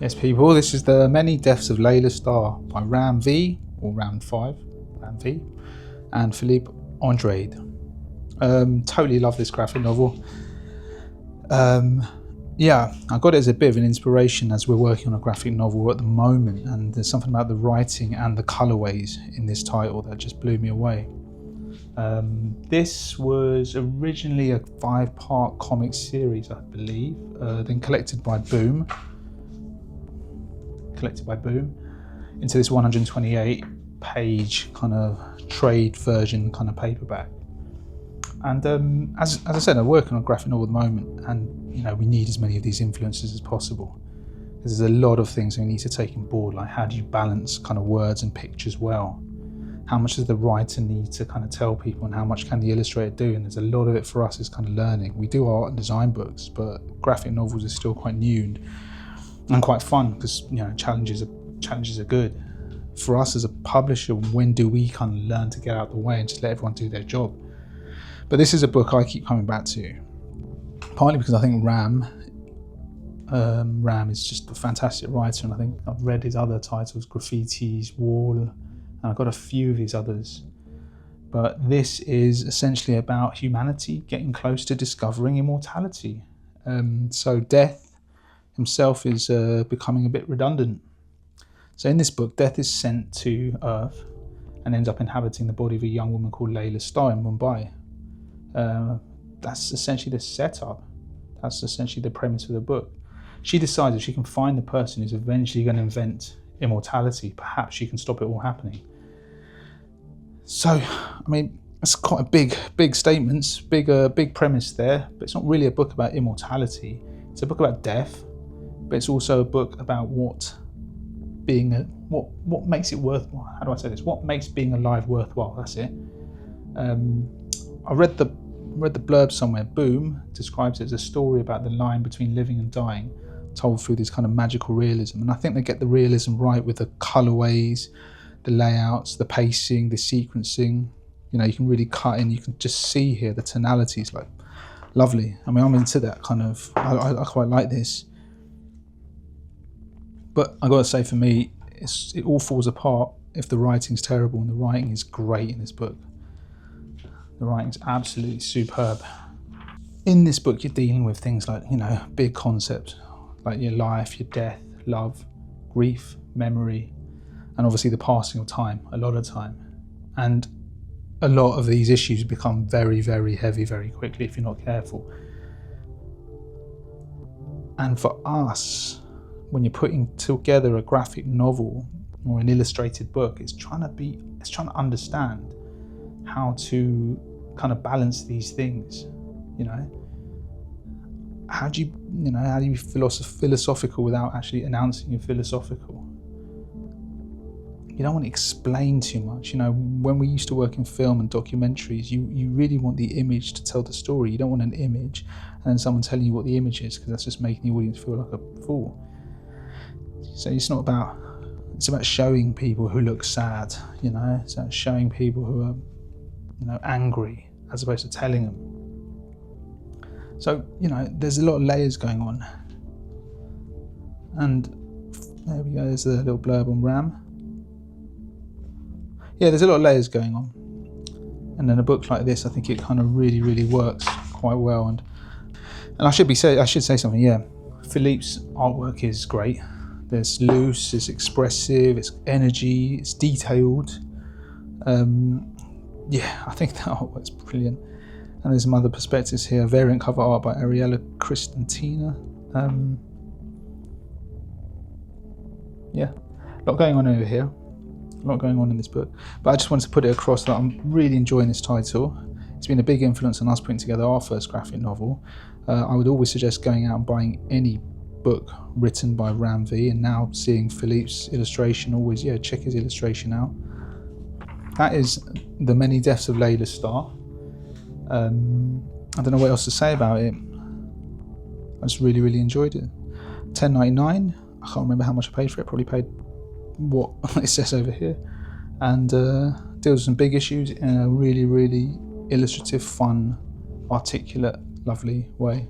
Yes, people, this is The Many Deaths of Laila Starr by Ram V, or Round 5, Ram V, and Filipe Andrade. Totally love this graphic novel. Yeah, I got it as a bit of an inspiration as we're working on a graphic novel at the moment, and there's something about the writing and the colorways in this title that just blew me away. This was originally a 5-part comic series, I believe, then collected by Boom into this 128-page kind of trade version kind of paperback. And as I said, I'm working on a graphic novel at the moment, and we need as many of these influences as possible, because there's a lot of things we need to take on board, like how do you balance kind of words and pictures well? How much does the writer need to kind of tell people, and how much can the illustrator do? And there's a lot of it for us is kind of learning. We do art and design books, but graphic novels are still quite new and quite fun, because challenges are good. For us as a publisher, when do we kind of learn to get out of the way and just let everyone do their job? But this is a book I keep coming back to, partly because I think Ram is just a fantastic writer, and I think I've read his other titles, Graffitis, Wall, and I've got a few of his others. But this is essentially about humanity getting close to discovering immortality. So Death himself is becoming a bit redundant. So in this book, Death is sent to Earth and ends up inhabiting the body of a young woman called Laila Starr in Mumbai. That's essentially the setup. That's essentially the premise of the book. She decides if she can find the person who's eventually going to invent immortality, perhaps she can stop it all happening. So, I mean, it's quite a big statements, big premise there, but it's not really a book about immortality. It's a book about death, but it's also a book about what makes it worthwhile. How do I say this? What makes being alive worthwhile? That's it. I read the blurb somewhere. Boom describes it as a story about the line between living and dying, told through this kind of magical realism. And I think they get the realism right with the colorways, the layouts, the pacing, the sequencing. You can really cut in. You can just see here the tonalities, like lovely. I mean, I'm into that kind of. I quite like this. But I gotta say, for me, it all falls apart if the writing's terrible, and the writing is great in this book. The writing's absolutely superb. In this book, you're dealing with things like, big concepts, like your life, your death, love, grief, memory, and obviously the passing of time, a lot of time. And a lot of these issues become very, very heavy very quickly if you're not careful. And for us, when you're putting together a graphic novel or an illustrated book, it's trying to understand how to kind of balance these things. How do you be philosophical without actually announcing you're philosophical? You don't want to explain too much. When we used to work in film and documentaries, you really want the image to tell the story. You don't want an image and then someone telling you what the image is, because that's just making the audience feel like a fool. So it's about showing people who look sad, it's about showing people who are, angry, as opposed to telling them. So, there's a lot of layers going on. And there we go, there's a little blurb on Ram. Yeah, there's a lot of layers going on. And in a book like this, I think it kind of really, really works quite well. And I should say something, yeah. Filipe's artwork is great. It's loose, it's expressive, it's energy, it's detailed. Yeah, I think that artwork's brilliant. And there's some other perspectives here. Variant cover art by Ariella Cristantina. Yeah, a lot going on over here. A lot going on in this book. But I just wanted to put it across that I'm really enjoying this title. It's been a big influence on us putting together our first graphic novel. I would always suggest going out and buying any book written by Ram V, and now seeing Filipe's illustration, always check his illustration out. That is The Many Deaths of Laila Starr. I don't know what else to say about it. I just really, really enjoyed it. $10.99. I can't remember how much I paid for it. Probably paid what it says over here. And deals with some big issues in a really, really illustrative, fun, articulate, lovely way.